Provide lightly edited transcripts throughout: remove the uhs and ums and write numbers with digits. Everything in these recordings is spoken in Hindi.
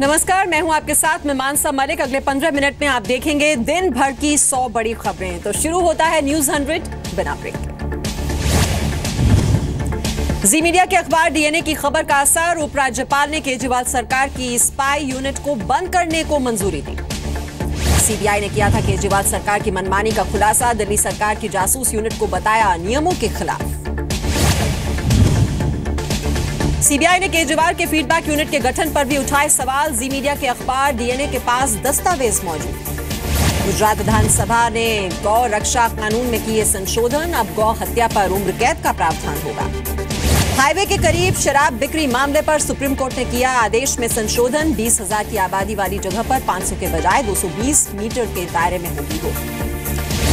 नमस्कार, मैं हूं आपके साथ मैं मानसा मलिक। अगले 15 मिनट में आप देखेंगे दिन भर की 100 बड़ी खबरें। तो शुरू होता है न्यूज 100 बिना ब्रेक के। जी मीडिया के अखबार डीएनए की खबर का असर। उपराज्यपाल ने केजरीवाल सरकार की स्पाई यूनिट को बंद करने को मंजूरी दी। सीबीआई ने किया था केजरीवाल सरकार की मनमानी का खुलासा। दिल्ली सरकार की जासूस यूनिट को बताया नियमों के खिलाफ। सीबीआई ने केजरीवाल के फीडबैक यूनिट के गठन पर भी उठाए सवाल। जी मीडिया के अखबार डीएनए के पास दस्तावेज मौजूद। गुजरात विधानसभा ने गौ रक्षा कानून में किए संशोधन। अब गौ हत्या पर उम्र कैद का प्रावधान होगा। हाईवे के करीब शराब बिक्री मामले पर सुप्रीम कोर्ट ने किया आदेश में संशोधन। 20,000 की आबादी वाली जगह पर 500 के बजाय 220 मीटर के दायरे में होगी रोक।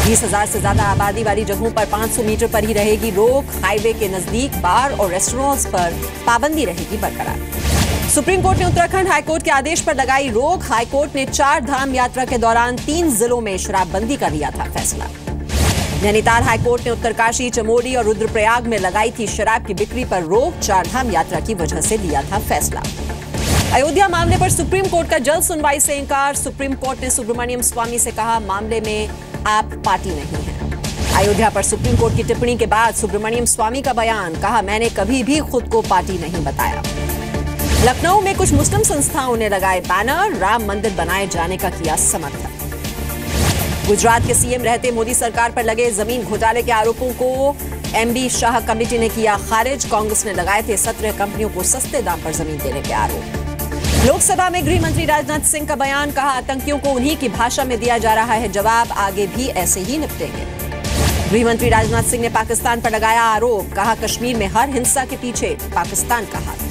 20,000 से ज्यादा आबादी वाली जगहों पर 500 मीटर पर ही रहेगी रोक। हाईवे के नजदीक बार और रेस्टोरेंट्स पर पाबंदी रहेगी बरकरार। सुप्रीम कोर्ट ने उत्तराखंड हाईकोर्ट के आदेश पर लगाई रोक। हाईकोर्ट ने 4 धाम यात्रा के दौरान 3 जिलों में शराबबंदी का लिया था फैसला। नैनीताल हाईकोर्ट ने उत्तरकाशी, चमोली और रुद्रप्रयाग में लगाई थी शराब की बिक्री पर रोक। 4 धाम यात्रा की वजह से लिया था फैसला। अयोध्या मामले पर सुप्रीम कोर्ट का जल्द सुनवाई से इंकार। सुप्रीम कोर्ट ने सुब्रमण्यम स्वामी से कहा मामले में आप पार्टी नहीं हैं। अयोध्या पर सुप्रीम कोर्ट की टिप्पणी के बाद सुब्रमण्यम स्वामी का बयान, कहा मैंने कभी भी खुद को पार्टी नहीं बताया। लखनऊ में कुछ मुस्लिम संस्थाओं ने लगाए बैनर, राम मंदिर बनाए जाने का किया समर्थन। गुजरात के सीएम रहते मोदी सरकार पर लगे जमीन घोटाले के आरोपों को एमबी शाह कमेटी ने किया खारिज। कांग्रेस ने लगाए थे 17 कंपनियों को सस्ते दाम पर जमीन देने के आरोप। लोकसभा में गृह मंत्री राजनाथ सिंह का बयान, कहा आतंकियों को उन्हीं की भाषा में दिया जा रहा है जवाब, आगे भी ऐसे ही निपटेंगे। गृह मंत्री राजनाथ सिंह ने पाकिस्तान पर लगाया आरोप, कहा कश्मीर में हर हिंसा के पीछे पाकिस्तान का हाथ।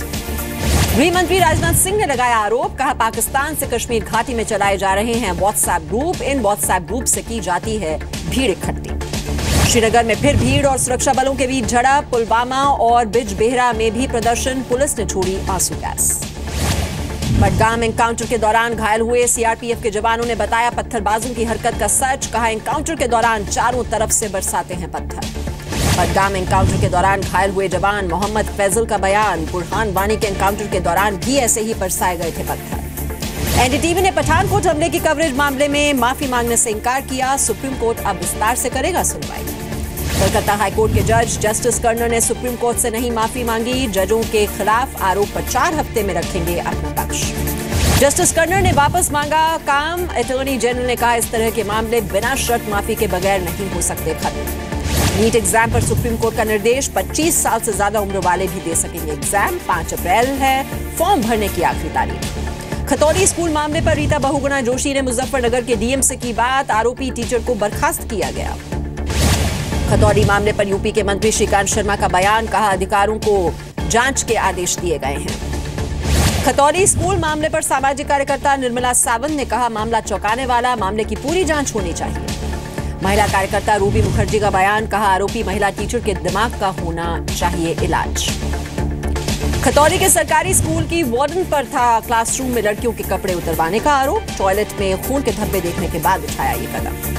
गृह मंत्री राजनाथ सिंह ने लगाया आरोप, कहा पाकिस्तान से कश्मीर घाटी में चलाए जा रहे हैं व्हाट्सएप ग्रुप। इन व्हाट्सएप ग्रुप से की जाती है भीड़ इकट्ठी। श्रीनगर में फिर भीड़ और सुरक्षा बलों के बीच झड़प। पुलवामा और बिजबेहरा में भी प्रदर्शन, पुलिस ने छोड़ी आंसू गैस। बडगाम एनकाउंटर के दौरान घायल हुए सीआरपीएफ के जवानों ने बताया पत्थरबाजों की हरकत का सच। कहा एनकाउंटर के दौरान चारों तरफ से बरसाते हैं पत्थर। बडगाम एनकाउंटर के दौरान घायल हुए जवान मोहम्मद फैजल का बयान, बुरहान वानी के एनकाउंटर के दौरान भी ऐसे ही बरसाए गए थे पत्थर। एनडीटीवी ने पठानकोट हमले की कवरेज मामले में माफी मांगने से इंकार किया। सुप्रीम कोर्ट अब विस्तार से करेगा सुनवाई। कलकत्ता हाईकोर्ट के जज जस्टिस कर्नर ने सुप्रीम कोर्ट से नहीं माफी मांगी। जजों के खिलाफ आरोप पर 4 हफ्ते में रखेंगे अपना पक्ष। जस्टिस कर्नर ने वापस मांगा काम। अटॉर्नी जनरल ने कहा इस तरह के मामले बिना शर्त माफी के बगैर नहीं हो सकते खत्म। नीट एग्जाम पर सुप्रीम कोर्ट का निर्देश, 25 साल से ज्यादा उम्र वाले भी दे सकेंगे एग्जाम। 5 अप्रैल है फॉर्म भरने की आखिरी तारीख। खतौली स्कूल मामले पर रीता बहुगुणा जोशी ने मुजफ्फरनगर के डीएम से की बात। आरोपी टीचर को बर्खास्त किया गया। खतौली मामले पर यूपी के मंत्री श्रीकांत शर्मा का बयान, कहा अधिकारियों को जांच के आदेश दिए गए हैं। खतौली स्कूल मामले पर सामाजिक कार्यकर्ता निर्मला सावंत ने कहा मामला चौंकाने वाला, मामले की पूरी जांच होनी चाहिए। महिला कार्यकर्ता रूबी मुखर्जी का बयान, कहा आरोपी महिला टीचर के दिमाग का होना चाहिए इलाज। खतौली के सरकारी स्कूल की वार्डन पर था क्लासरूम में लड़कियों के कपड़े उतरवाने का आरोप। टॉयलेट में खून के धब्बे देखने के बाद उठाया ये कदम।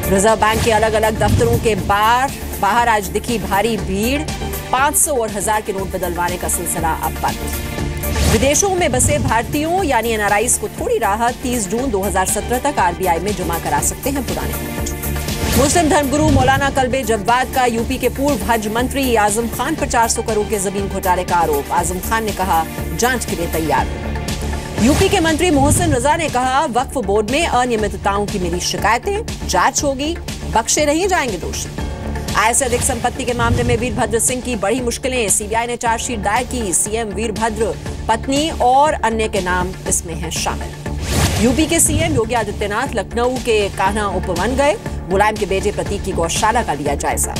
रिजर्व बैंक के अलग अलग दफ्तरों के बाहर आज दिखी भारी भीड़। 500 और 1000 के नोट बदलवाने का सिलसिला अब बंद। विदेशों में बसे भारतीयों यानी एनआरआईज को थोड़ी राहत। 30 जून 2017 तक आरबीआई में जमा करा सकते हैं पुराने नोट। मुस्लिम धर्मगुरु मौलाना कल्बे जव्वाद का यूपी के पूर्व हज मंत्री आजम खान पर 400 करोड़ के जमीन घोटाले का आरोप। आजम खान ने कहा जांच के लिए तैयार। यूपी के मंत्री मोहसिन रजा ने कहा वक्फ बोर्ड में अनियमितताओं की मिली शिकायतें, जांच होगी, बख्शे नहीं जाएंगे दोषी। आय से अधिक संपत्ति के मामले में वीरभद्र सिंह की बड़ी मुश्किलें। सीबीआई ने चार्जशीट दायर की। सीएम वीरभद्र, पत्नी और अन्य के नाम इसमें हैं शामिल। यूपी के सीएम योगी आदित्यनाथ लखनऊ के कान्हा उपवन गए। मुलायम के बेटे प्रतीक की गौशाला का लिया जायजा।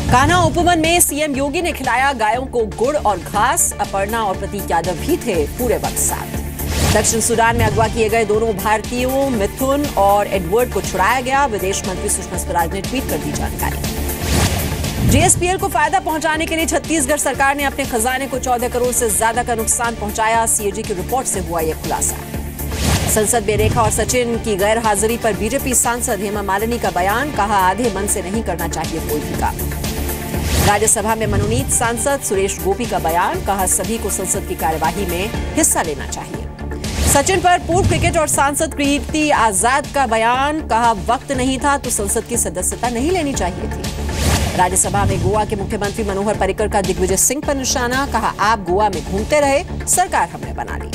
कान्हा उपवन में सीएम योगी ने खिलाया गायों को गुड़ और घास। अपर्णा और प्रतीक यादव भी थे पूरे वक्त साथ। दक्षिण सूडान में अगवा किए गए दोनों भारतीयों मिथुन और एडवर्ड को छुड़ाया गया। विदेश मंत्री सुषमा स्वराज ने ट्वीट कर दी जानकारी। जेएसपीएल को फायदा पहुंचाने के लिए छत्तीसगढ़ सरकार ने अपने खजाने को 14 करोड़ से ज्यादा का नुकसान पहुंचाया। सीएजी की रिपोर्ट से हुआ यह खुलासा। संसद में रेखा और सचिन की गैर हाजिरी पर बीजेपी सांसद हेमा मालिनी का बयान, कहा आधे मन से नहीं करना चाहिए कोई भी काम। राज्यसभा में मनोनीत सांसद सुरेश गोपी का बयान, कहा सभी को संसद की कार्यवाही में हिस्सा लेना चाहिए। सचिन पर पूर्व क्रिकेट और सांसद कीर्ति आजाद का बयान, कहा वक्त नहीं था तो संसद की सदस्यता नहीं लेनी चाहिए थी। राज्यसभा में गोवा के मुख्यमंत्री मनोहर पर्रिकर का दिग्विजय सिंह पर निशाना, कहा आप गोवा में घूमते रहे, सरकार हमने बना ली।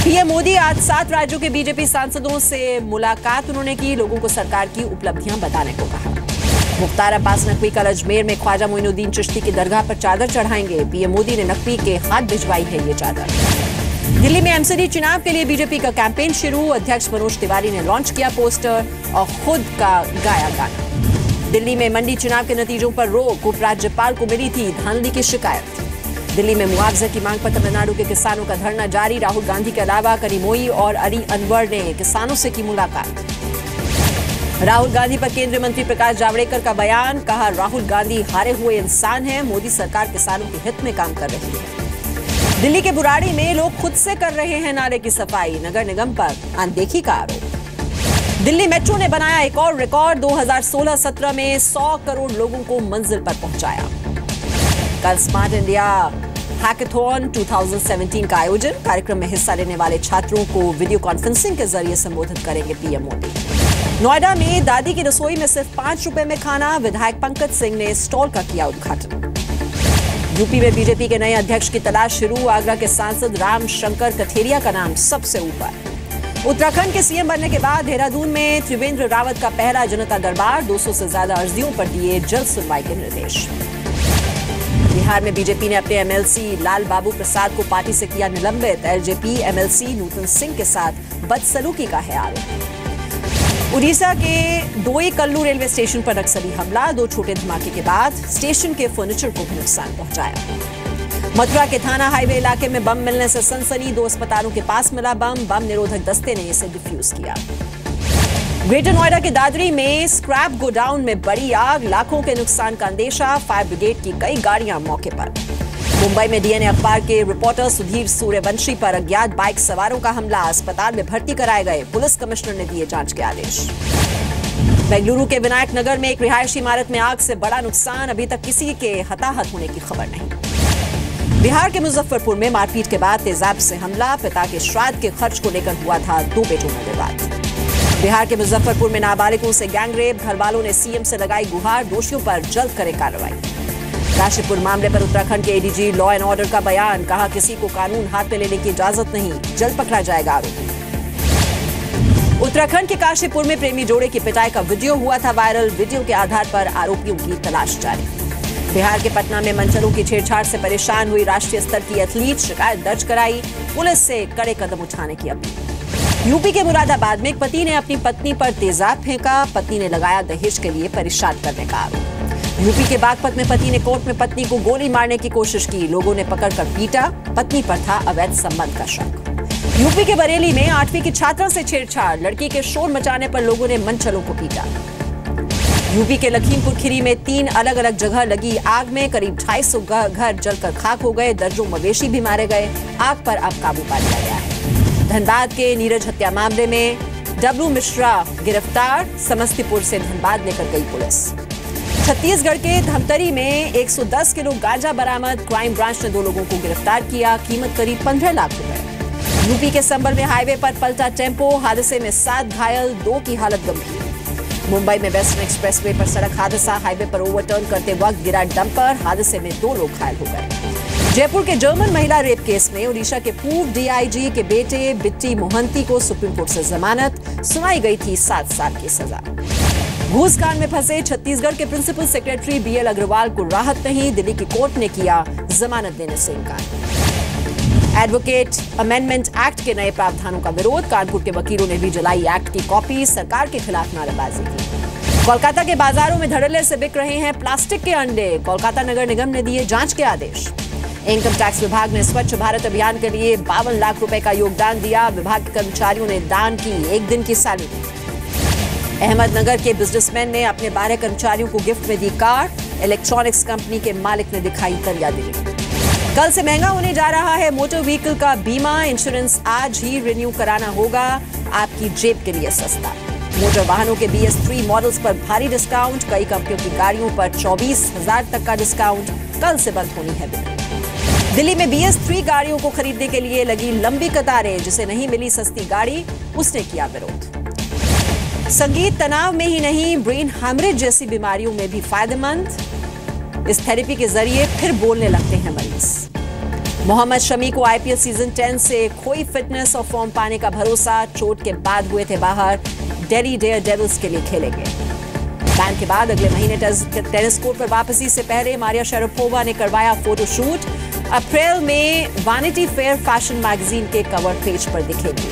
पीएम मोदी आज 7 राज्यों के बीजेपी सांसदों से मुलाकात उन्होंने की, लोगों को सरकार की उपलब्धियां बताने को कहा। मुख्तार अब्बास नकवी कल अजमेर में ख्वाजा मोइनुद्दीन चिश्ती की दरगाह पर चादर चढ़ाएंगे। पीएम मोदी ने नकवी के हाथ भिजवाई है ये चादर। दिल्ली में एमसीडी चुनाव के लिए बीजेपी का कैंपेन शुरू, अध्यक्ष मनोज तिवारी ने लॉन्च किया पोस्टर और खुद का गाया गाना। दिल्ली में मंडी चुनाव के नतीजों पर रोक, उपराज्यपाल को मिली थी धांधली की शिकायत। दिल्ली में मुआवजे की मांग पर तमिलनाडु के किसानों का धरना जारी, राहुल गांधी के अलावा करीमोई और अली अनवर ने किसानों से की मुलाकात। राहुल गांधी पर केंद्रीय मंत्री प्रकाश जावड़ेकर का बयान, कहा राहुल गांधी हारे हुए इंसान हैं, मोदी सरकार किसानों के हित में काम कर रही है। दिल्ली के बुराड़ी में लोग खुद से कर रहे हैं नाले की सफाई, नगर निगम पर अनदेखी का आरोप। दिल्ली मेट्रो ने बनाया एक और रिकॉर्ड, 2016-17 में 100 करोड़ लोगों को मंजिल पर पहुंचाया। कल स्मार्ट इंडिया हैकाथॉन 2017 का आयोजन, कार्यक्रम में हिस्सा लेने वाले छात्रों को वीडियो कॉन्फ्रेंसिंग के जरिए संबोधित करेंगे पीएम मोदी। नोएडा में दादी की रसोई में सिर्फ 5 रुपए में खाना, विधायक पंकज सिंह ने स्टॉल का किया उद्घाटन। यूपी में बीजेपी के नए अध्यक्ष की तलाश शुरू, आगरा के सांसद राम शंकर कठेरिया का नाम सबसे ऊपर। उत्तराखंड के सीएम बनने के बाद देहरादून में त्रिवेंद्र रावत का पहला जनता दरबार, 200 से ज्यादा अर्जियों पर दिए जल्द सुनवाई के निर्देश। बिहार में बीजेपी ने अपने एमएलसी लाल बाबू प्रसाद को पार्टी से किया निलंबित, एलजेपी एमएलसी नूतन सिंह के साथ बदसलूकी का है आरोप। उड़ीसा के दोईकल्लू रेलवे स्टेशन पर नक्सली हमला, 2 छोटे धमाके के बाद स्टेशन के फर्नीचर को भी नुकसान पहुंचाया। मथुरा के थाना हाईवे इलाके में बम मिलने से सनसनी, 2 अस्पतालों के पास मिला बम निरोधक दस्ते ने इसे डिफ्यूज किया। ग्रेटर नोएडा के दादरी में स्क्रैप गोडाउन में बड़ी आग, लाखों के नुकसान का अंदेशा, फायर ब्रिगेड की कई गाड़ियां मौके पर। मुंबई में डीएनए अखबार के रिपोर्टर सुधीर सूर्यवंशी पर अज्ञात बाइक सवारों का हमला, अस्पताल में भर्ती कराए गए, पुलिस कमिश्नर ने दिए जांच के आदेश। बेंगलुरु के विनायक नगर में एक रिहायशी इमारत में आग से बड़ा नुकसान, अभी तक किसी के हताहत होने की खबर नहीं। बिहार के मुजफ्फरपुर में मारपीट के बाद तेजाब से हमला, पिता के श्राद्ध के खर्च को लेकर हुआ था 2 बेटों में विवाद। बिहार के मुजफ्फरपुर में नाबालिगों से गैंगरेप, घर वालों ने सीएम से लगाई गुहार, दोषियों पर जल्द करे कार्रवाई। काशीपुर मामले पर उत्तराखंड के एडीजी लॉ एंड ऑर्डर का बयान, कहा किसी को कानून हाथ में लेने की इजाजत नहीं, जल्द पकड़ा जाएगा आरोपी। उत्तराखंड के काशीपुर में प्रेमी जोड़े की पिटाई का वीडियो हुआ था वायरल, वीडियो के आधार पर आरोपियों की तलाश जारी। बिहार के पटना में मंचलों की छेड़छाड़ से परेशान हुई राष्ट्रीय स्तर की एथलीट, शिकायत दर्ज कराई, पुलिस से कड़े कदम उठाने की अपील। यूपी के मुरादाबाद में एक पति ने अपनी पत्नी पर तेजाब फेंका, पत्नी ने लगाया दहेज के लिए परेशान करने का आरोप। यूपी के बागपत में पति ने कोर्ट में पत्नी को गोली मारने की कोशिश की, लोगों ने पकड़कर पीटा, पत्नी पर था अवैध संबंध का शक। यूपी के बरेली में 8वीं की छात्रा से छेड़छाड़, लड़की के शोर मचाने पर लोगों ने मनचलों को पीटा। यूपी के लखीमपुर खीरी में 3 अलग अलग जगह लगी आग में करीब 250 घर जलकर खाक हो गए, दर्जों मवेशी भी मारे गए, आग पर अब काबू पा लिया गया है। धनबाद के नीरज हत्या मामले में डब्लू मिश्रा गिरफ्तार, समस्तीपुर से धनबाद लेकर गई पुलिस। छत्तीसगढ़ के धमतरी में 110 किलो गांजा बरामद, क्राइम ब्रांच ने 2 लोगों को गिरफ्तार किया, कीमत करीब 15 लाख रुपए। यूपी के संबल में हाईवे पर पलटा टेम्पो, हादसे में 7 घायल, 2 की हालत गंभीर। मुंबई में वेस्टर्न एक्सप्रेसवे पर सड़क हादसा, हाईवे पर ओवरटर्न करते वक्त गिरा डंपर, हादसे में 2 लोग घायल हो गए। जयपुर के जर्मन महिला रेप केस में ओडिशा के पूर्व डीआईजी के बेटे बिट्टी मोहंती को सुप्रीम कोर्ट से जमानत, सुनाई गई थी 7 साल की सजा। घूस कांड में फंसे छत्तीसगढ़ के प्रिंसिपल सेक्रेटरी बीएल अग्रवाल को राहत नहीं, दिल्ली की कोर्ट ने किया जमानत देने से इनकार। एडवोकेट अमेंडमेंट एक्ट के नए प्रावधानों का विरोध, कानपुर के वकीलों ने भी जलाई एक्ट की कॉपी, सरकार के खिलाफ नारेबाजी की। कोलकाता के बाजारों में धड़ल्ले से बिक रहे हैं प्लास्टिक के अंडे, कोलकाता नगर निगम ने दिए जांच के आदेश। इनकम टैक्स विभाग ने स्वच्छ भारत अभियान के लिए 52 लाख रुपए का योगदान दिया, विभाग के कर्मचारियों ने दान की 1 दिन की सैलरी। अहमदनगर के बिजनेसमैन ने अपने 12 कर्मचारियों को गिफ्ट में दी कार, इलेक्ट्रॉनिक्स कंपनी के मालिक ने दिखाई दरियादिली। कल से महंगा होने जा रहा है मोटर व्हीकल का बीमा, इंश्योरेंस आज ही रिन्यू कराना होगा, आपकी जेब के लिए सस्ता। मोटर वाहनों के BS3 मॉडल्स पर भारी डिस्काउंट, कई कंपनियों की गाड़ियों पर 24,000 तक का डिस्काउंट। कल से बंद होनी है बिक्री। दिल्ली में BS3 गाड़ियों को खरीदने के लिए लगी लंबी कतारें, जिसे नहीं मिली सस्ती गाड़ी उसने किया विरोध। संगीत तनाव में ही नहीं, ब्रेन हैमरेज जैसी बीमारियों में भी फायदेमंद। इस थेरेपी के जरिए फिर बोलने लगते हैं मरीज। मोहम्मद शमी को IPL सीजन 10 से खोई फिटनेस और फॉर्म पाने का भरोसा, चोट के बाद हुए थे बाहर। दिल्ली डेयरडेविल्स के लिए खेलेंगे। बैन के बाद अगले महीने टेनिस कोर्ट पर वापसी से पहले मारिया शरापोवा ने करवाया फोटोशूट। अप्रैल में वैनिटी फेयर फैशन मैगजीन के कवर पेज पर दिखेगी।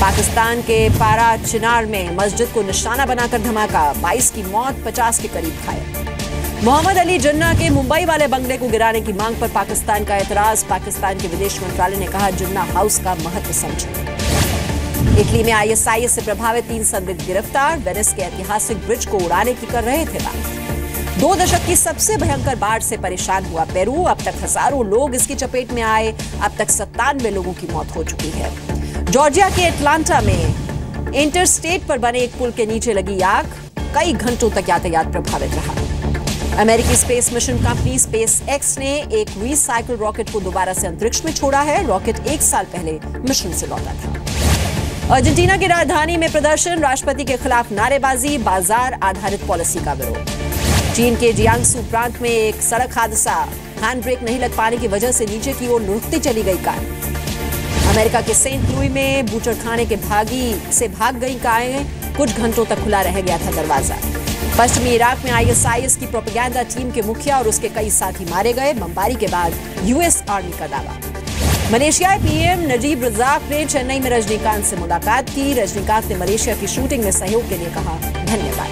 पाकिस्तान के पारा चिनार में मस्जिद को निशाना बनाकर धमाका, 22 की मौत, 50 के करीब घायल। मोहम्मद अली जिन्ना के मुंबई वाले बंगले को गिराने की मांग पर पाकिस्तान का एतराज। पाकिस्तान के विदेश मंत्रालय ने कहा, जिन्ना हाउस का महत्व समझे। इटली में ISIS से प्रभावित 3 संदिग्ध गिरफ्तार, वेनिस के ऐतिहासिक ब्रिज को उड़ाने की कर रहे थे बात। 2 दशक की सबसे भयंकर बाढ़ से परेशान हुआ पेरू, अब तक हजारों लोग इसकी चपेट में आए। अब तक 97 लोगों की मौत हो चुकी है। जॉर्जिया के एटलांटा में इंटरस्टेट पर बने एक पुल के नीचे लगी आग, कई घंटों तक यातायात प्रभावित रहा। अमेरिकी स्पेस मिशन कंपनी SpaceX ने एक रिसाइकिल रॉकेट को दोबारा से अंतरिक्ष में छोड़ा है। रॉकेट 1 साल पहले मिशन से लौटा था। अर्जेंटीना की राजधानी में प्रदर्शन, राष्ट्रपति के खिलाफ नारेबाजी, बाजार आधारित पॉलिसी का विरोध। चीन के जियांगसू प्रांत में एक सड़क हादसा, हैंड ब्रेक नहीं लग पाने की वजह से नीचे की ओर लुढ़कती चली गई कार। अमेरिका के सेंट लुई में बूचड़खाने के भाग गई कारें, कुछ घंटों तक खुला रह गया था दरवाजा। पश्चिमी इराक में ISIS की प्रोपेगेंडा टीम के मुखिया और उसके कई साथी मारे गए। बमबारी के बाद US आर्मी का दावा। मलेशियाई PM नजीब रजाक ने चेन्नई में रजनीकांत से मुलाकात की। रजनीकांत ने मलेशिया की शूटिंग में सहयोग के लिए कहा धन्यवाद।